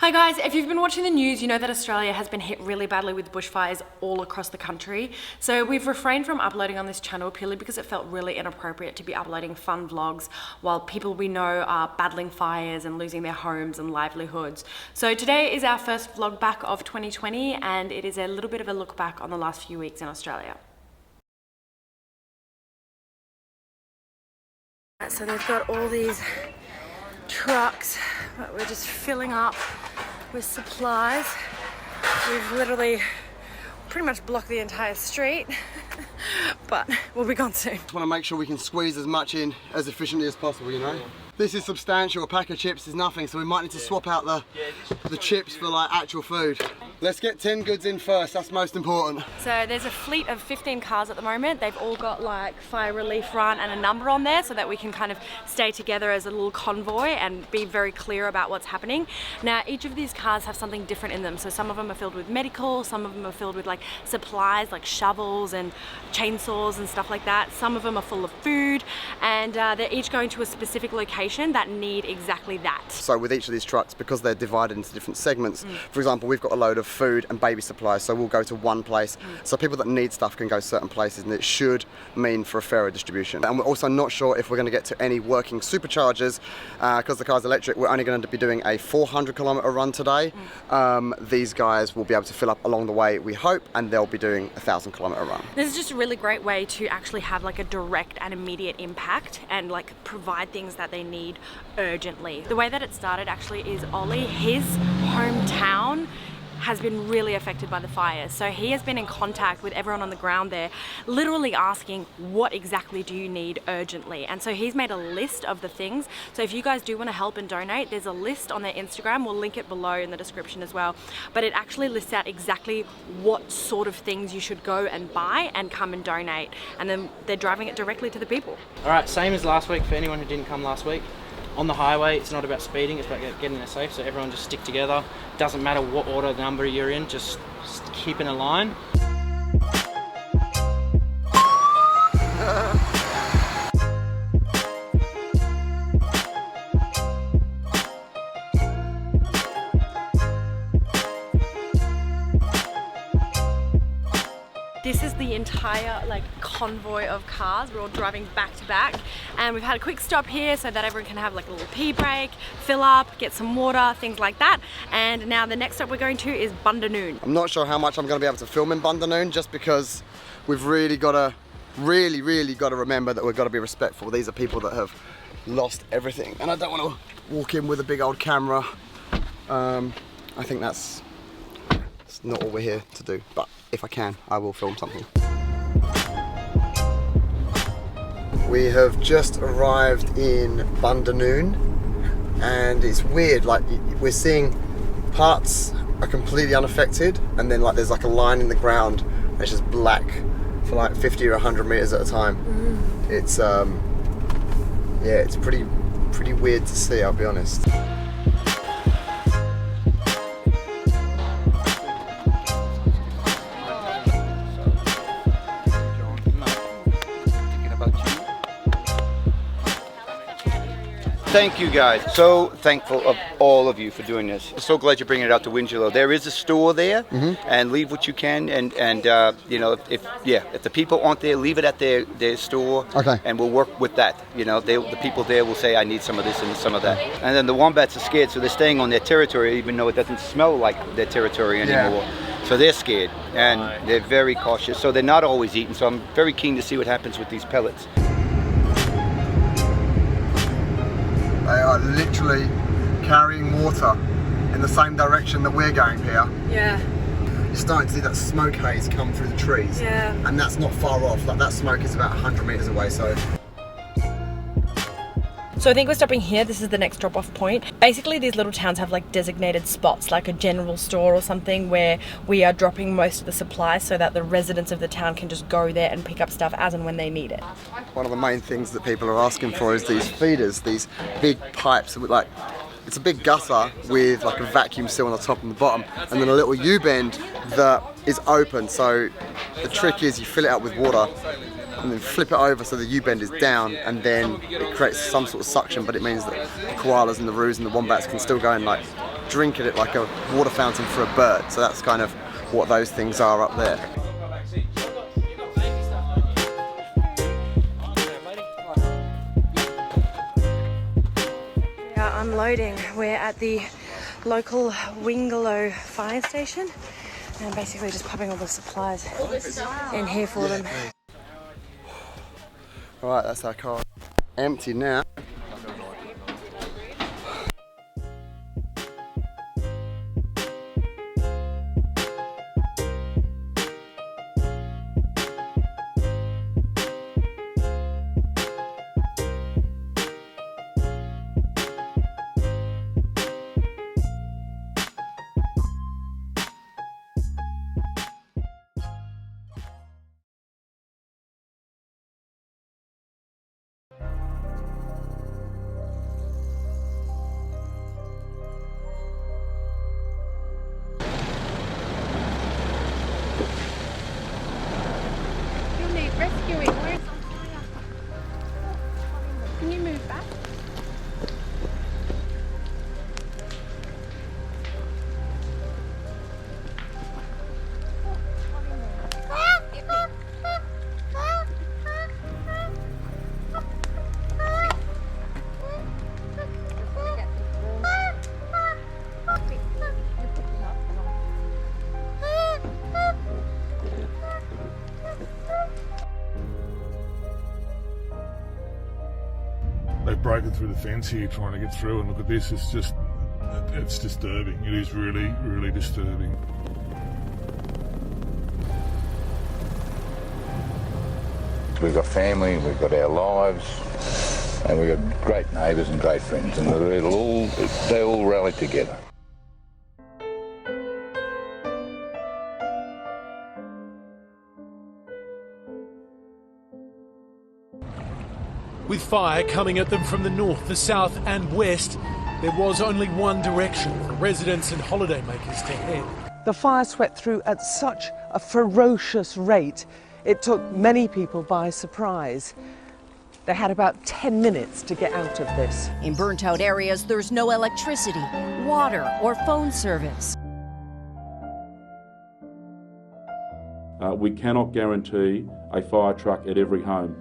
Hi guys, if you've been watching the news, you know that Australia has been hit really badly with bushfires all across the country. So we've refrained from uploading on this channel purely because it felt really inappropriate to be uploading fun vlogs while people we know are battling fires and losing their homes and livelihoods. So today is our first vlog back of 2020 and it is a little bit of a look back on the last few weeks in Australia. So they've got all these trucks that we're just filling up with supplies. We've literally pretty much blocked the entire street, but we'll be gone soon. Just want to make sure we can squeeze as much in as efficiently as possible, you know? This is substantial. A pack of chips is nothing, so we might need to swap out the chips for like actual food. Let's get 10 goods in first, that's most important. So there's a fleet of 15 cars at the moment. They've all got like fire relief run and a number on there so that we can kind of stay together as a little convoy and be very clear about what's happening. Now each of these cars have something different in them. So some of them are filled with medical, some of them are filled with like supplies like shovels and chainsaws and stuff like that. Some of them are full of food, and they're each going to a specific location that need exactly that. So with each of these trucks, because they're divided into different segments, for example, we've got a load of food and baby supplies, so we'll go to one place. So people that need stuff can go certain places, and it should mean for a fairer distribution. And we're also not sure if we're going to get to any working superchargers because the car's electric. We're only going to be doing a 400-kilometre run today. These guys will be able to fill up along the way, we hope, and they'll be doing a 1,000-kilometre run. This is just a really great way to actually have like a direct and immediate impact and like provide things that they need urgently. The way that it started actually is Ollie, his hometown has been really affected by the fires. So he has been in contact with everyone on the ground there, literally asking, what exactly do you need urgently? And so he's made a list of the things. So if you guys do want to help and donate, there's a list on their Instagram. We'll link it below in the description as well. But it actually lists out exactly what sort of things you should go and buy and come and donate. And then they're driving it directly to the people. All right, same as last week for anyone who didn't come last week. On the highway, it's not about speeding, it's about getting there safe, so everyone just stick together. Doesn't matter what order number you're in, just keep in a line. This is the entire like convoy of cars. We're all driving back to back, and we've had a quick stop here so that everyone can have like a little pee break, fill up, get some water, things like that. And now the next stop we're going to is Bundanoon. I'm not sure how much I'm going to be able to film in Bundanoon, just because we've really got to remember that we've got to be respectful. These are people that have lost everything, and I don't want to walk in with a big old camera. I think that's not all we're here to do, but if I can, I will film something. We have just arrived in Bundanoon, and it's weird, like we're seeing parts are completely unaffected, and then like there's like a line in the ground and it's just black for like 50 or 100 meters at a time. It's yeah, it's pretty weird to see, I'll be honest. Thank you guys. So thankful of all of you for doing this. So glad you're bringing it out to Winslow. There is a store there, and leave what you can. And you know, if the people aren't there, leave it at their store. Okay. And we'll work with that. You know, the people there will say, I need some of this and some of that. And then the wombats are scared, so they're staying on their territory, even though it doesn't smell like their territory anymore. Yeah. So they're scared, and they're very cautious. So they're not always eating. So I'm very keen to see what happens with these pellets. They are literally carrying water in the same direction that we're going here. Yeah. You're starting to see that smoke haze come through the trees. Yeah. And that's not far off. Like that smoke is about 100 meters away, so. So I think we're stopping here. This is the next drop-off point. Basically, these little towns have like designated spots, like a general store or something, where we are dropping most of the supplies so that the residents of the town can just go there and pick up stuff as and when they need it. One of the main things that people are asking for is these feeders, these big pipes with like, it's a big gutter with like a vacuum seal on the top and the bottom, and then a little U-bend that is open. So the trick is you fill it up with water and then flip it over so the U-bend is down, and then it creates some sort of suction, but it means that the koalas and the roos and the wombats can still go and like drink at it like a water fountain for a bird. So that's kind of what those things are up there. We are unloading. We're at the local Wingalow fire station and basically just popping all the supplies in here for them. Alright, that's our car. Empty now. Rescuing, where's on fire? Can you move back? They've broken through the fence here trying to get through, and look at this, it's disturbing. It is really, really disturbing. We've got family, we've got our lives, and we've got great neighbours and great friends, and they all rally together. With fire coming at them from the north, the south and west, there was only one direction for residents and holidaymakers to head. The fire swept through at such a ferocious rate, it took many people by surprise. They had about 10 minutes to get out of this. In burnt-out areas, there's no electricity, water, or phone service. We cannot guarantee a fire truck at every home.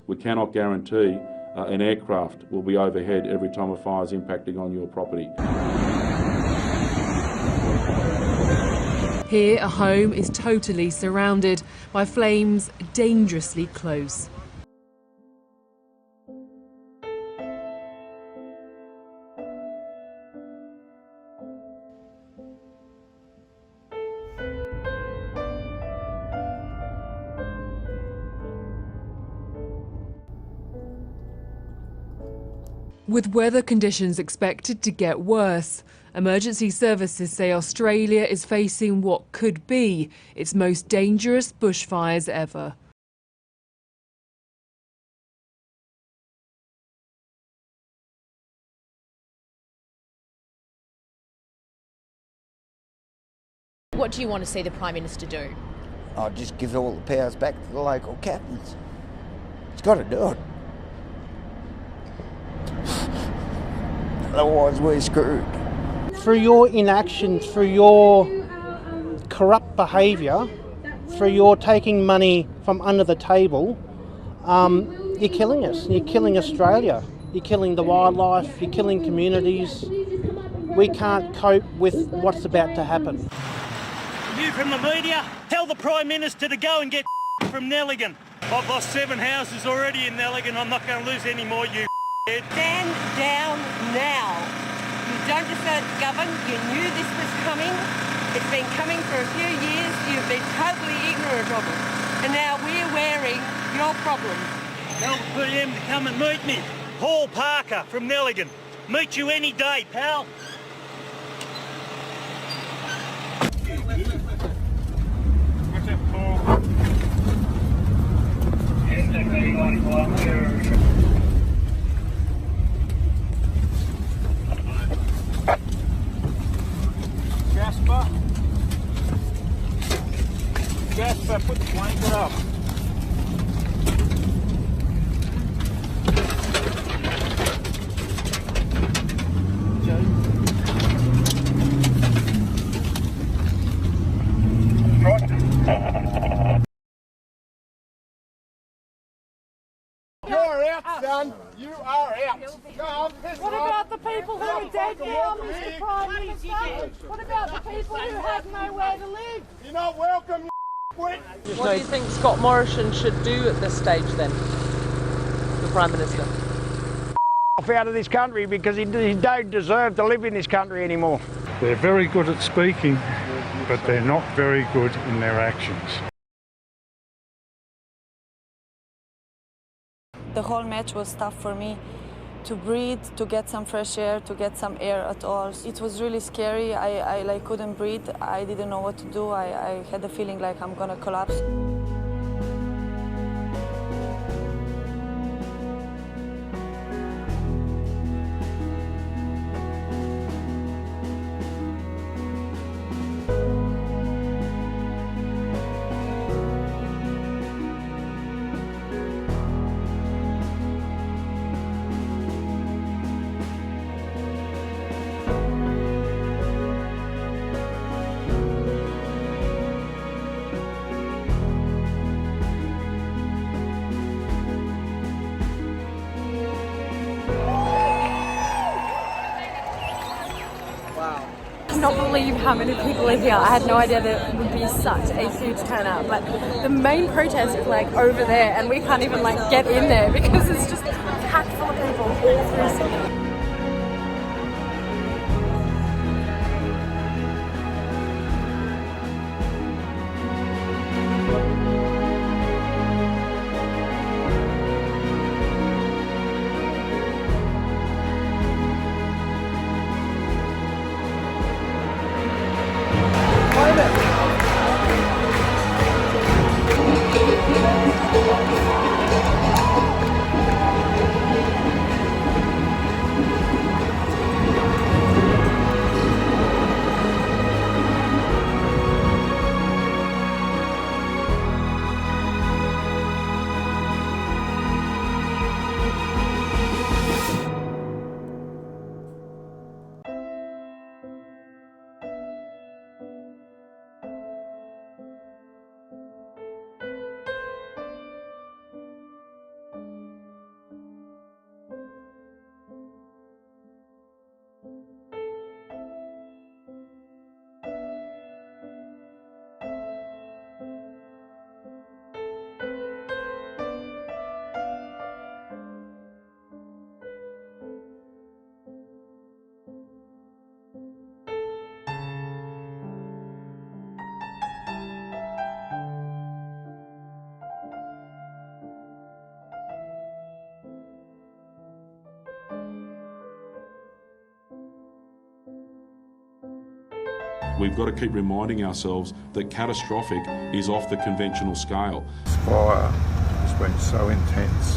We cannot guarantee an aircraft will be overhead every time a fire is impacting on your property. Here, a home is totally surrounded by flames dangerously close. With weather conditions expected to get worse, emergency services say Australia is facing what could be its most dangerous bushfires ever. What do you want to see the Prime Minister do? I'll just give all the powers back to the local captains. He's got to do it. Otherwise we're screwed. Through your inaction, through your corrupt behaviour, through your taking money from under the table, you're killing us. You're killing Australia. You're killing the wildlife. You're killing communities. We can't cope with what's about to happen. You from the media, tell the Prime Minister to go and get from Nelligan. I've lost 7 houses already in Nelligan. I'm not going to lose any more, you Stand down now. You don't deserve to govern. You knew this was coming. It's been coming for a few years. You've been totally ignorant of it. And now we're wearing your problems. Tell the PM to come and meet me. Paul Parker from Nelligan. Meet you any day, pal. What's up, Paul? Jasper, put the blanket up. You are out. What about the people who are dead now, Mr. Prime Minister? What about the people who have nowhere to live? You're not welcome, you What do you think Scott Morrison should do at this stage then, the Prime Minister? out of this country because he don't deserve to live in this country anymore. They're very good at speaking, but they're not very good in their actions. The whole match was tough for me to breathe, to get some fresh air, to get some air at all. It was really scary. I like couldn't breathe. I didn't know what to do. I had the feeling like I'm gonna collapse. I cannot believe how many people are here. I had no idea there would be such a huge turnout, but the main protest is like over there and we can't even like get in there because it's just packed full of people all through Sydney. We've got to keep reminding ourselves that catastrophic is off the conventional scale. This fire has been so intense.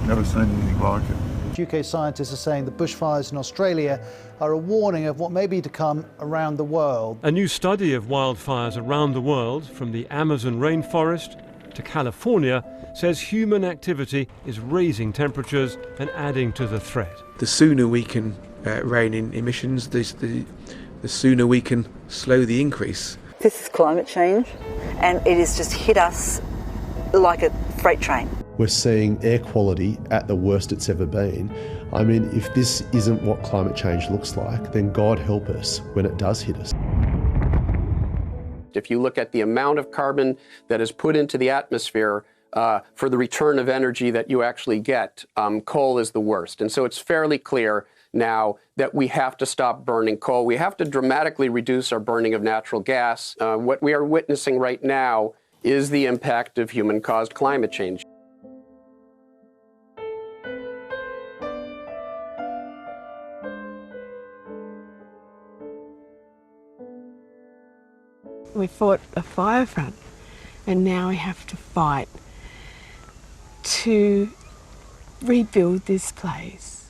Never seen anything like it. UK scientists are saying the bushfires in Australia are a warning of what may be to come around the world. A new study of wildfires around the world, from the Amazon rainforest to California, says human activity is raising temperatures and adding to the threat. The sooner we can rein in emissions, the sooner we can slow the increase. This is climate change, and it has just hit us like a freight train. We're seeing air quality at the worst it's ever been. I mean, if this isn't what climate change looks like, then God help us when it does hit us. If you look at the amount of carbon that is put into the atmosphere for the return of energy that you actually get, coal is the worst. And so it's fairly clear now that we have to stop burning coal. We have to dramatically reduce our burning of natural gas. What we are witnessing right now is the impact of human-caused climate change. We fought a fire front and now we have to fight to rebuild this place.